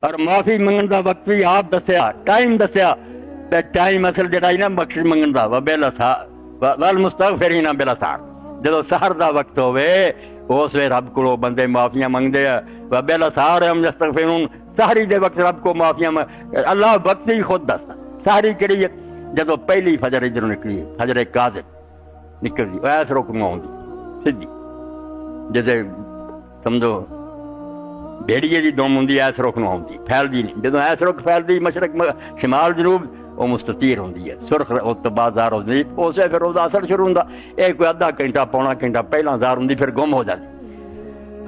اور معافی منگن دا وقت بھی آپ دسیا، ٹائم دسیا تے ٹائم اصل جڑا ہی نا بخش منگن دا والمستغفرین بالاسحار، جدو سحر دا وقت ہوئے اس وے رب کو بندے معافیاں منگدے ہیں، وبالاسحار ہم یستغفرون، سحری دے وقت رب کو معافیاں اللہ وقت ہی خود دستا سحری کہڑی ہے جدو پہلی فجر ادھروں نکلی فجر کاذب نکل دی ایس رک میں آؤں سیدھی جیسے سمجھو بھیڑیے دی دوم ہوں ایس رخ نو آؤں پھیل دی نہیں، جدو ایس رخ پھیل دی مشرق شمال جنوب وہ مستطیر ہوں سرخ تو بعد زار ہو جاتی اسے پھر وہ اثر شروع ہوں ایک کوئی ادھا گھنٹہ پونا گھنٹہ پہلا زار ہوں پھر گم ہو جاتی۔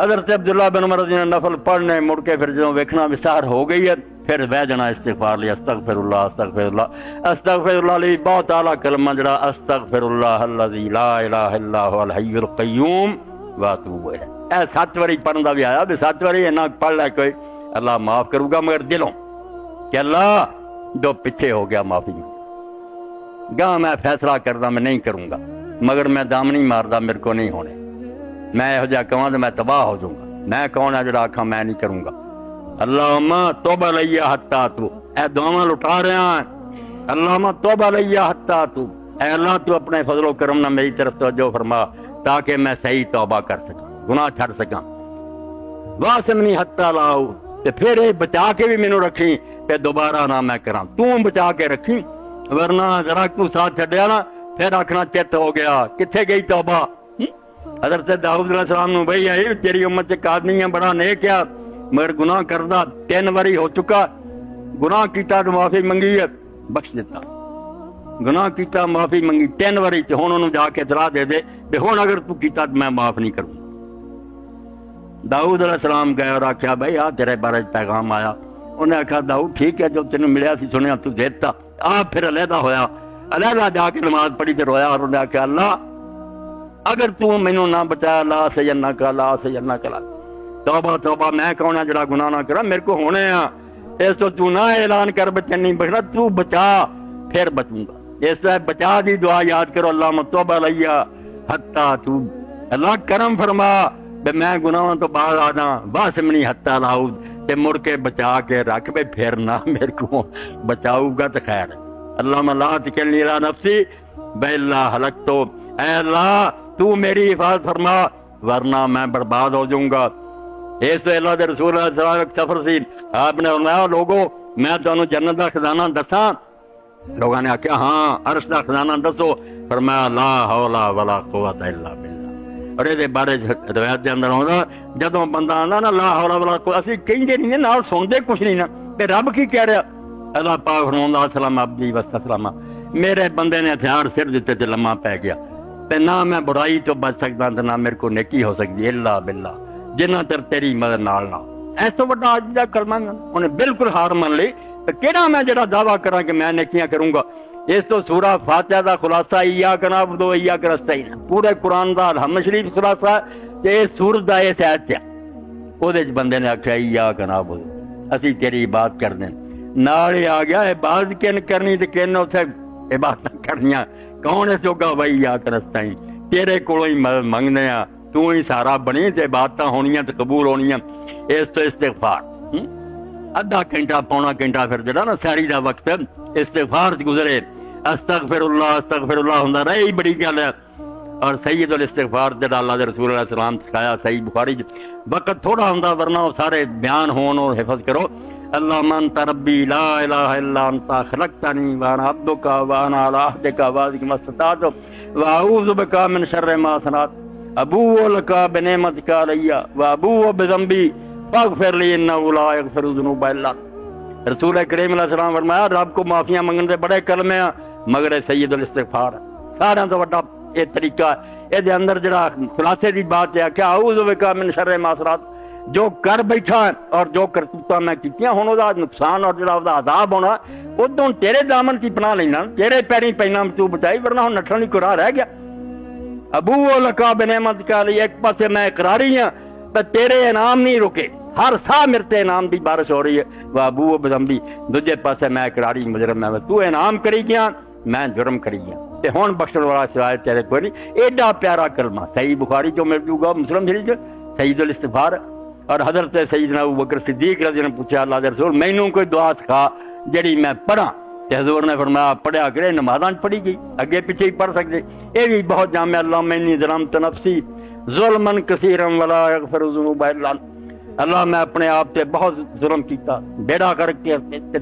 حضرت عبداللہ بن عمر رضی اللہ عنہ نفل پڑھنے مڑ کے پھر جدو ویکھنا وسار ہو گئی ہے پھر بہ جنا استغفار لیا، استغفر اللہ استغفر اللہ استغفر اللہ لی بہت اعلیٰ کلمہ جڑا استغفر اللہ الذی لا الہ الا هو الحی القیوم واتوب الیہ، اے 7 واری پڑھن دا بھی آیا بھی 7 واری اینا پڑھ لے کوئی اللہ معاف کروں گا مگر دلوں کہ اللہ جو پیچھے ہو گیا معافی گاہ میں فیصلہ کردا میں نہیں کروں گا مگر میں دام نہیں ماردا میرے کو نہیں ہونے، میں یہو جہا کہاں تو میں تباہ ہو جاؤں گا، میں کون ہے جڑا آکھاں میں نہیں کروں گا۔ اللہم توبہ لیا حتی تو، اے دعاواں لٹا رہا ہیں، اللہم توبہ لیا حتی تو، اے اللہ تو اپنے فضل و کرم نہ میری طرف توجہ فرما تاکہ میں صحیح توبہ کر سکاں گناہ چھڑ سکاں، واسمنی حتی لاؤ تے پھر بچا کے بھی مینوں رکھی تے دوبارہ نہ میں کراں، تو بچا کے رکھی ورنہ ذرا تو ساتھ چھڈیا نا پھر آکھنا چت ہو گیا کتھے گئی توبہ۔ حضرت داؤد علیہ السلام نو بھئی آئی تیری امت سے آدمی ہے بڑا نیک ہے مگر گناہ کردہ 3 واری ہو چکا، گناہ کیتا تو معافی منگی ہے بخش دیتا، گناہ کیتا معافی منگی 3 واری تے ہن انہوں جا کے اطلاع دے دے کہ ہن اگر تو کیتا تو میں معاف نہیں کروں۔ داؤد علیہ السلام گئے اور آخیا بھائی آ تیرے بارے پیغام آیا، انہیں آخیا داؤد ٹھیک ہے جو تینوں ملیا سی سنیا تو دیتا، آپ پھر علیحدہ ہویا، علیحدہ جا کے نماز پڑھی تے رویا اور انہیں آخیا اللہ اگر تو مینوں نہ بچایا لا سینک لا سینک لا، توبہ توبہ میں کون ہے جڑا گناہ نہ کرا میرے کو ہونے ہیں، اس تو نہ اعلان کر بچے نہیں بچنا تو بچا پھر بچوں گا، اس طرح بچا دی دعا یاد کرو اللہم توبہ لیا حتی تو، اللہ کرم فرما بے میں گناہوں تو باز آ جاں واسمنی حتی لاؤد تے مڑ کے بچا کے رکھ بے پھر نہ میرے کو بچاؤ گا تو خیر ہے۔ اللہم لا تکلنی الی نفسی بے اللہ حلق تو، اے اللہ تو میری حفاظت فرما ورنہ میں برباد ہو جاؤں گا۔ اس تو اللہ دے رسول اللہ صلی اللہ علیہ وسلم سفر سی آپ نے فرمایا لوگوں میں تانوں جنت دا خزانہ دساں، لوگوں نے آخیا ہاں عرش دا خزانہ دسو، فرمایا لا حول ولا قوت الا باللہ، اور یہ بارے روایت دے اندر آਉਂدا جدوں بندہ آندا نا لا حول ولا قوت اسی کہندے نہیں نال سنتے کچھ نہیں نا تے رب کی کہہ رہا، اللہ پاک فرماوندا سلام عبدی وسلام میرے بندے نے ہتھیار سر دیتے تے لمحہ پی گیا تے نہ میں برائی تو بچ سکدا تے نہ میرے کو نیکی ہو سکتی الا باللہ جنہ تر تیری مدد نال نہ، اس تو بڑا اج دا کلمہ انہیں بالکل ہار من لی تے کیڑا میں جڑا دعویٰ کراں کہ میں نیکیاں کروں گا۔ اس تو سورہ فاتحہ دا خلاصہ ایاک نعبد و ایاک نستعین، پورے قرآن دا الحمد شریف خلاصہ تے اس سورت دا اس آیت تے او دے بندے نے آکھیا ایاک نعبد اسی تیری عبادت کردے نال ہی آ گیا عبادت کن کرنی تے کن اوتھے عبادت کرنیاں کون اس جوگا بھائی ایاک نستعین تیرے کولوں ہی مدد منگنے آ تو ہی سارا بنی تے عبادتاں ہونیاں تے قبول ہونیاں۔ اس تو استغفار ادھا گھنٹہ پونا گھنٹہ پھر جڑا نا ساری دا وقت استغفار گزرے استغفر اللہ ہوندا رہے ہی بڑی گل ہے، اور سید الاستغفار جڑا اللہ دے رسول علیہ السلام سکھایا صحیح بخاری وقت تھوڑا ہوندا ورنہ وہ سارے بیان ہون اور حفظ کرو۔ اللہم انت ربی لا الہ الا انت خلقتنی وانا عبدک وانا علی عہدک ووعدک ما استطعت واعوذ بک من شر ما صنعت ابوء لک بنعمتک علی وابوء بذنبی فاغفر لی انہ لا یغفر الذنوب الا انت۔ رسول کریم علیہ السلام فرمایا رب کو معافیاں منگن دے بڑے کلمے ہیں مگر سید الاستغفار سارے تو بڑا یہ طریقہ ہے، یہ دے اندر جڑا خلاصے دی بات ہے کہ اعوذ بک من شر ما صنعت، جو کر بیٹھا ہے اور جو کرتوتاں میں کیتیاں ہن دا نقصان اور جڑا دا عذاب ہونا ادوں تیرے دامن کی پناہ لینا تیرے پیریں پینا تو بچائی ورنہ ہن نٹھن کو راہ رہ گیا۔ ابوء لک بنعمتک علی ایک پاسے میں اقراری ہاں تے تیرے انعام نہیں رکے ہر سا مرتے انعام دی بارش ہو رہی ہے، وابوء بذنبی دوجے پاسے میں اقراری مجرم میں تو انعام کری گیا میں جرم کری گیا تے ہن بخشن والا سوائے تیرے کوئی نہیں۔ ایڈا پیارا کلمہ صحیح بخاری جو مل جائے گا مسلم شریف سید الاستغفار، اور حضرت سیدنا ابو بکر صدیق رضی اللہ عنہ نے پوچھا اللہ دے رسول مینوں کوئی دعا سکھا جڑی میں پڑھاں، تے حضور نے فرمایا پڑھیا کرے، نمازاں پڑھی گئی، اگے پیچھے ہی پڑھ سکتے۔ یہ بھی بہت جامع، اللہم انی ظلمت نفسی ظلما کثیرا ولا یغفر الذنوب الا انت، اللہ میں اپنے آپ تے بہت ظلم کیتا، بیڑا کر کے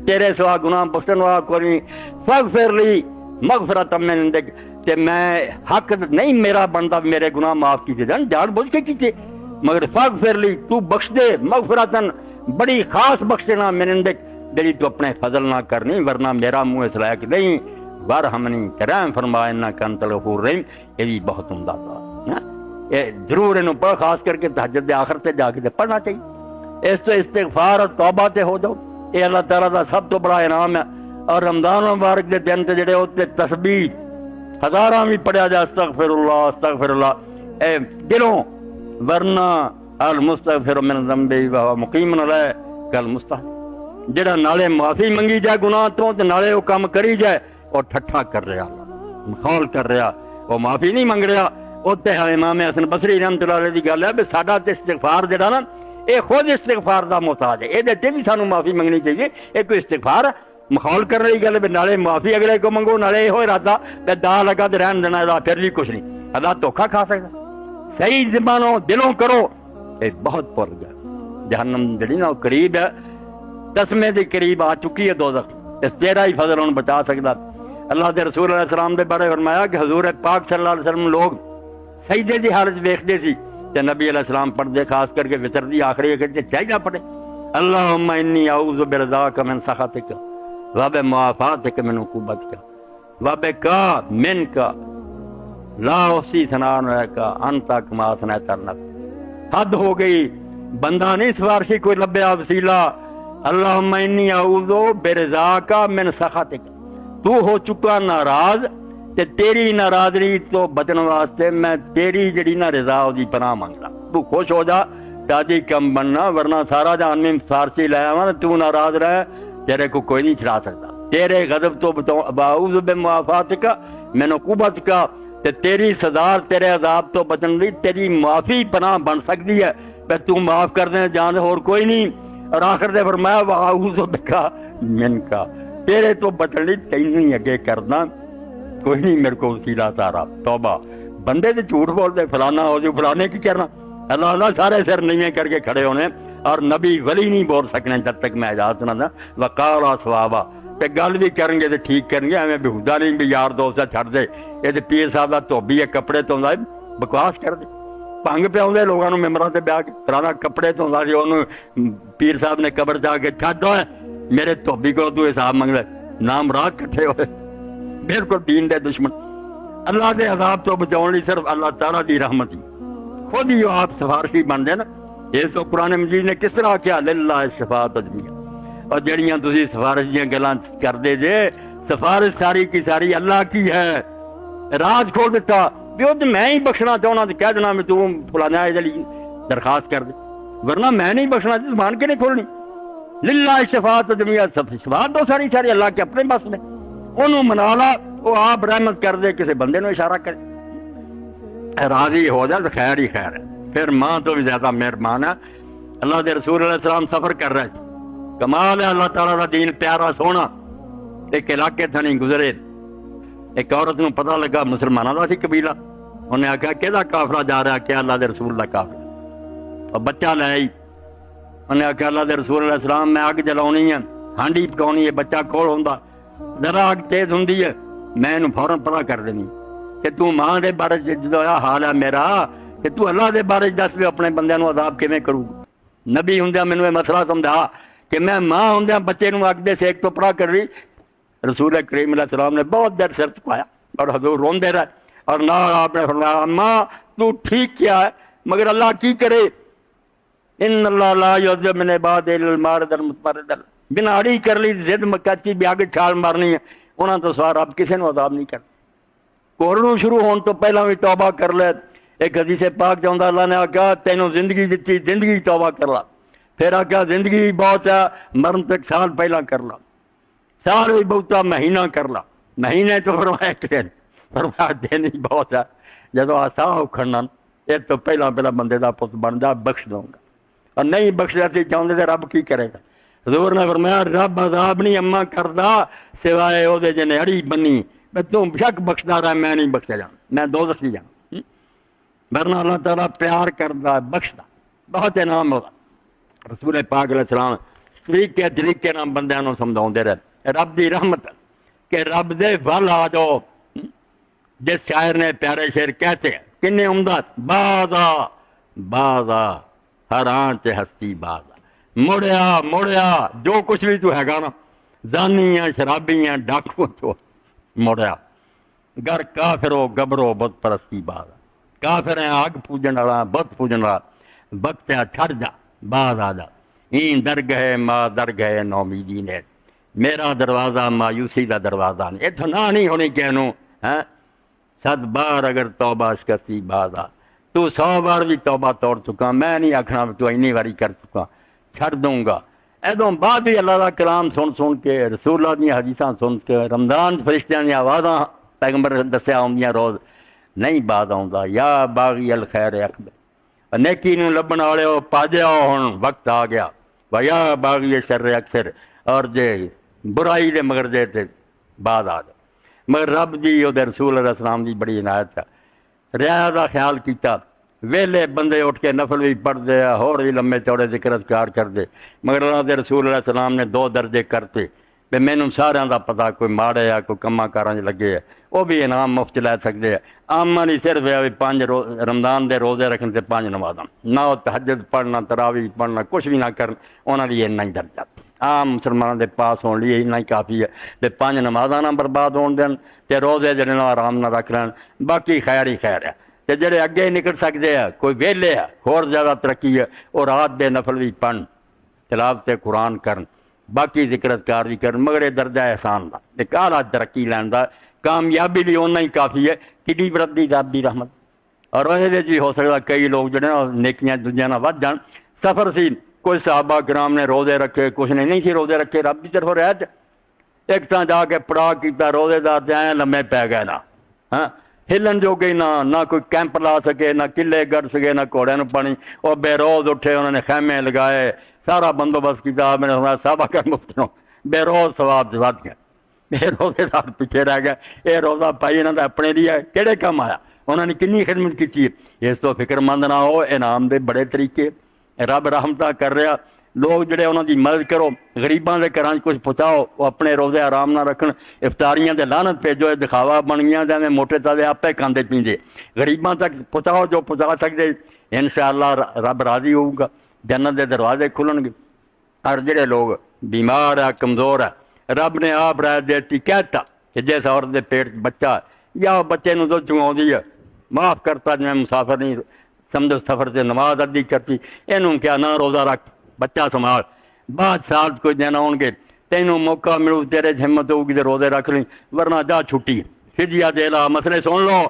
تیرے سوا گناہ بخشن والا کوئی نہیں، فاغفر لی مغفرۃ من عندک، تے میں حق نہیں میرا بندہ میرے گناہ معاف کیتے جان، جان بوجھ کے کیتے، مگر فاغفر لی تو بخش دے، مغفرتن بڑی خاص بخشنا من عندک جڑی تو اپنے فضل نہ کرنی، ورنہ میرا منہ اس لائق نہیں، وارحمنی کرم فرما انک انت الغفور الرحیم۔ یہ بھی بہت عمدہ تھا، یہ ضرور انہوں پڑھ، خاص کر کے تہجد آخر سے جا کے پڑھنا چاہیے۔ اس تو استغفار اور توبہ تے ہو جاؤ، یہ اللہ تعالیٰ کا سب تو بڑا انعام ہے۔ اور رمضان مبارک کے دن تے جڑے ہوتے تسبیح ہزاراں بھی پڑھیا جائے، استغفر اللہ اے دلوں، ورنہ المستغفر من ذنبی وہو مقیم علیہ کالمستحق، جڑا نالے معافی منگی جائے گناہ تو تے نالے وہ کام کری جائے اور ٹھٹھا کر رہا، مخول کر رہا، وہ معافی نہیں منگ رہا۔ اوتے امام حسن بصری رحمۃ اللہ علیہ دی گل ہے کہ ساڈا تے استغفار جڑا نا یہ خود استغفار دا محتاج ہے، یہ تے بھی سانو معافی منگنی چاہیے۔ یہ کوئی استغفار مخول کر رہی گل ہے، نالے معافی اگلے کو منگو، نالے یہ ارادہ کہ دا لگا تے رہن دینا، دا پھر بھی کچھ نہیں، اللہ دھوکھا کھا سکتا۔ صحیح زبانوں دلوں کرو، یہ بہت پر گیا، جہنم جڑی نا قریب ہے، تسمے دے قریب آ چکی ہے دوزخ، اس تیرا ہی فضل ان بچا سکتا۔ اللہ دے رسول علیہ السلام دے بارے فرمایا کہ حضور پاک صلی اللہ علیہ وسلم لوگ سجدے دی حالت ویکھدے سی تے نبی علیہ السلام پڑھدے، خاص کر کے وتر دی آخری کہ چاہیے پڑھے اللہم انی اعوذ برضاک من سخطک وبمعافاتک من عقوبتک وبکا منک لا احصی ثناء علیک انت کما اثنیت علی نفسک۔ حد ہو گئی، بندہ نہیں سفارشی کوئی لبیا وسیلہ۔ اللہم انی اعوذ برضاک من سخطک، تو ہو چکا ناراض تے تیری ناراضگی تو بچن واسطے میں تیری جڑی نا رضا دی پناہ منگدا، تو خوش ہو جا تاجی کم بننا، ورنہ سارا جہان میں فارسی لایا ہوا تو ناراض رہے، تیرے کو کوئی نہیں چھڑا سکتا۔ تیرے غضب تو بچاؤ، اعوذ بمعافاتک من عقوبتک، تے تیری سزا تیرے عذاب تو بچن دی تیری معافی پناہ بن سکتی ہے، پہ تو معاف کر دیں جان اور کوئی نہیں۔ اور آخر دے فرمایا واعوذ بک منک، تیرے تو بچن دی تینوں ہی اگے کرنا، کوئی نہیں میرے کو وسیلہ سارا۔ توبہ، بندے تو جھوٹ بولتے فلانا ہو جو فلانے کی کرنا، اللہ اللہ سارے سر نیویں کر کے کھڑے ہونے، اور نبی ولی نہیں بول سکنے جب تک میں اجازت نہ دیں۔ وقالا ثوابا، تے گل بھی کریں گے تو ٹھیک کریں گے، ایویں بےہودہ نہیں بھی یار دوست چھڈ دے، یہ تو پیر صاحب کا دھوبی ہے کپڑے تو بکواس کر دے، بھنگ پیا لوگوں ممبروں سے بیاہ کے فلانا کپڑے تو پیر صاحب نے قبر جا کے چھڈ ہوئے میرے دھوبی کو تو حساب منگ لے، نام راہ کٹھے ہوئے، بالکل دین دے دشمن۔ اللہ دے عذاب تو بچاؤ لی صرف اللہ تعالیٰ دی رحمت ہی، خود ہی آپ سفارشی بن دے نا۔ یہ تو قرآن مجید نے کس طرح کیا، للہ شفاعت جمیعا، اور جڑیاں تسی سفارش دیاں گلاں کر دے جے، سفارش ساری کی ساری اللہ کی ہے۔ راز کھول دیتا بھی وہ میں ہی بخشنا چاہنا تو کہہ دینا میں تو فلانا جلی درخواست کر دے، ورنہ میں نہیں بخشنا زبان کے نہیں کھولنی۔ للہ شفاعت جمیعا، شفاعت تو ساری ساری اللہ کے اپنے بس میں، انہوں منا لا، وہ آپ رحمت کر دے، کسی بندے نو اشارہ کرے، راضی ہو جائے تو خیر ہی خیر ہے، پھر ماں تو بھی زیادہ مہربان ہے۔ اللہ دے رسول علیہ السلام سفر کر رہے تھے، کمال ہے اللہ تعالیٰ کا دین پیارا سونا، ایک علاقے تھا نہیں گزرے، ایک عورت نو پتہ لگا مسلمانوں کا سی قبیلہ، انہیں آخیا کہدا قافلہ جا رہا، کیا اللہ دے رسول کا قافلہ، اور بچہ لے آئی، انہیں آخیا اللہ دے رسول علیہ السلام میں اگ جلاؤنی ہے، ہانڈی پکاؤنی ہے، بچہ کول ہوندا، ذرا اگ تیز ہوندی ہے میں انہوں فوراً پتہ کر دینی کہ تو ماں دے بارے جدو حال ہے میرا کہ تو اللہ دے بارے دس بھی اپنے بندیاں نو عذاب کیویں کروں۔ نبی ہوندیاں مینوں یہ مسئلہ سمجھا کہ میں ماں ہوندیاں بچے نو اگ دے سیک تو پڑا کر رہی۔ رسول کریم علیہ السلام نے بہت دیر سر چکایا اور حضور روندے رہے، اور نہ آپ نے فرمایا ماں تو ٹھیک کیا ہے، مگر اللہ کی کرے، ان اللہ لا یعذب من عباد الا المارد المتمرد، بنا اڑی کر لی زد مکاچی بھی آگے چھال مارنی ہے، انہاں تو سوار اب کسی نو عذاب نہیں کرتا۔ کورونا شروع ہون تو پہلا بھی توبہ کر لے، ایک حدیث پاک چاہتا اللہ نے آکھا تینوں زندگی دیتی، زندگی توبہ کر لا، پھر آکھا زندگی بہت ہے مرن تک سال پہلا کر لا، سال بھی بہتا مہینہ کر لا، مہینے تو فرمایا ایک دن، فرمایا دن ہی بہت ہے، جدو آسا اکھڑنا یہ تو پہلا بندے دا پت بن جا بخش دوں گا۔ اور نہیں بخشنا سی چاہتے تو رب کی کرے گا؟ حضور نے فرمایا رب عذاب نہیں اما کردا سوائے وہ جن اڑی بنی میں تم شک بخشدا رہا میں نہیں بخشا جانا میں دوزخ نہیں جانا ورنہ اللہ تعالیٰ پیار کردا بخشدا بہت انعام ہوگا۔ رسول پاک علیہ السلام طریقے نام بندیاں نوں سمجھاؤندے رہے رب دی رحمت کہ رب دے ول آ جاؤ۔ جس شاعر نے پیارے شعر کہتے ہیں کنے عمدہ بازا بازا ہر آنچ ہستی بازا مڑیا مڑیا جو کچھ بھی تو ہے گا نا زانیاں شرابیاں ڈاکو تو مڑیا گر کافر ہو گبرو بت پرستی بازا کافر ہیں آگ پوجن والا بت پوجن والا وقت چھڑ جا باز آ جا این در گئے ماں در گئے نومیدی نے میرا دروازہ مایوسی کا دروازہ نہیں اتنا نہ نہیں ہونی کہنوں ہے 100 بار اگر توبہ شکستی باز آ تو 100 بار بھی توبہ توڑ چکا میں نہیں آکھنا تو اینی واری کر چکا چھڑ دوں گا ادوں بعد بھی اللہ کا کلام سن کے رسول اللہ دیا حدیثاں سن کے رمضان فرشتیاں دی آوازاں پیغمبر دسیا آؤندیاں روز نہیں بعد آؤندا یا باغی الخیر اکبر نیکی نوں لبن والے ہو پاجیا ہن وقت آ گیا و یا باغی شر اکثر اور جے برائی دے مگر دے تے بعد آ گیا مگر رب دی او دے رسول علیہ السلام دی بڑی عنایت ہے رعایا دا خیال کیتا ویلے بندے اٹھ کے نفل بھی پڑھ دے اور بھی لمبے چوڑے ذکر اذکار کر دے مگر اللہ دے رسول علیہ السلام نے 2 درجے کرتے کہ مینوں سارے دا پتہ کوئی ماڑے ہے کوئی کماں کاراں لگے ہے وہ بھی انعام مفت لے سکتے ہیں عامہ نہیں صرف ہے 5 رمضان دے روزے رکھن تے 5 نمازاں نہ تہجد پڑھنا تراویح پڑھنا کچھ بھی نہ کرن انہاں لیے اتنا ہی درجہ عام مسلمانوں دے پاس ہونے لیے اتنا ہی کافی ہے تے 5 نمازاں نہ برباد ہون دین تے روزے جڑے نہ آرام نہ رکھ لین باقی خیر ہی خیر ہے تے جڑے اگے نکل سکتے ہیں کوئی ویلے ہے اور زیادہ ترقی ہے اور رات دے نفل بھی پڑھن تلاوت قرآن کرن باقی ذکر اذکار بھی کرن مگر یہ درجہ احسان دا ایک اعلیٰ ترقی لین دا کامیابی بھی اتنا ہی کافی ہے کڈی بردی رب دی رحمت اور وہ بھی ہو سکتا کئی لوگ جڑے نا نیکیاں دوجیاں نہ ود جان سفر سی کوئی صحابہ کرام نے روزے رکھے کچھ نے نہیں سی روزے رکھے رب کی طرف رعایت ایک تھان جا کے پڑا کیتا روزے دار تے آئے لمے پی گئے نا ہاں ہلن جو گئی نہ کوئی کیمپ لا سکے نہ قلعے گڑ سکے نہ گھوڑے نو پانی اور بے روز اٹھے انہوں نے خیمے لگائے سارا بندوبست کیا میں نے صحابہ کر مفت بے روز ثواب ود گیا بے روزے دار پیچھے رہ گیا یہ روزہ پائی انہوں نے اپنے لیے کہڑے کام آیا انہوں نے کنی خدمت کی اس تو فکر مند نہ ہو انعام دے بڑے طریقے رب رحمتہ کر رہا لوگ جڑے انہوں دی مدد کرو غریباں دے گھراں کچھ پہنچاؤ وہ اپنے روزے آرام نہ رکھن افطاریاں دے لعنت بھیجو دکھاوا بن گیا جے موٹے تازے آپے کھاندے پیندے غریباں تک پہنچاؤ جو پہنچا سکتے انشاءاللہ رب راضی ہوگا جنت دے دروازے کھلن گے اور جڑے لوگ بیمار ہے کمزور ہے رب نے آپ رائے دیتی کہتا کہ جس عورت دے پیٹ بچہ یا بچے نو دودھ چنگاؤندی ہے معاف کرتا جی میں مسافر نہیں سمجھو سفر سے نماز ادی کرتی اینوں کیا نہ روزہ رکھ بچہ سنبھال بعد سال کوئی دن آن گے تینوں موقع ملو تیرے ہمت ہوگی تو روزے رکھ لیں ورنہ جا چھٹی فدیہ دے لا مسئلے سن لو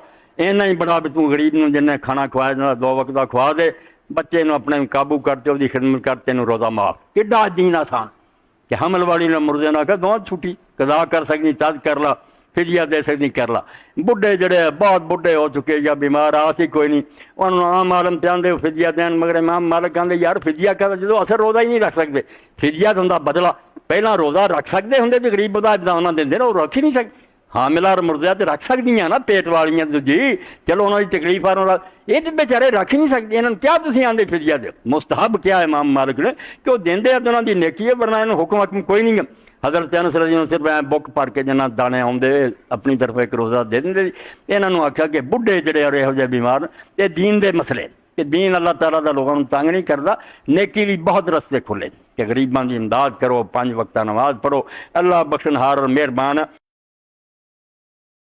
اینا ہی بڑا بھی تو غریب نو جن نے کھانا کھوایا جانا 2 وقت کا کھوا دے بچے نو اپنے قابو کرتے وہ خدمت کرتے نو روزہ معاف کڈا دین آسان کہ حمل والی نہ مردے نہ کہ 2 چھٹی قضا کر سکنی تد کر لا فدیہ دے سکنی کر لا بڈھے جڑے بہت بڈھے ہو چکے یا بیمار آسی کوئی نہیں انہوں عام عالم چاہتے فدیہ دین مگر امام مالک آدھے یار فدیہ کر جدو اثر روزہ ہی نہیں رکھ سکتے فدیہ تو ہوں بدلا پہلا روزہ رکھ سکتے ہوں تو غریب بدا جدا انہوں دے وہ رکھ ہی نہیں سکتے حاملہ اور مرضیہ تو رکھ سکتی ہیں نا پیٹ والیاں جی چلو انہوں کی تکلیف آ یہ تو بیچارے رکھ ہی نہیں سکتے انہوں کیا تھی آدھے فدیہ دے مستحب کیا ہے امام مالک نے کہ وہ دیں انہوں کی نیکی ہے ورنہ انہوں حکم کوئی نہیں ہے حضرت انس رضی اللہ صرف بک پڑھ کے جنہ دانے آدھے اپنی طرف ایک روزہ دے دیں یہاں آخیا کہ بڈھے جڑے اور یہو جہ بیمار یہ دین دے مسئلے کہ دین اللہ تعالیٰ دا لوگوں تنگ نہیں کرتا نیکی بھی بہت رستے کھلے کہ غریباں دی امداد کرو 5 وقتہ نماز پڑھو اللہ بخشنہار اور مہربان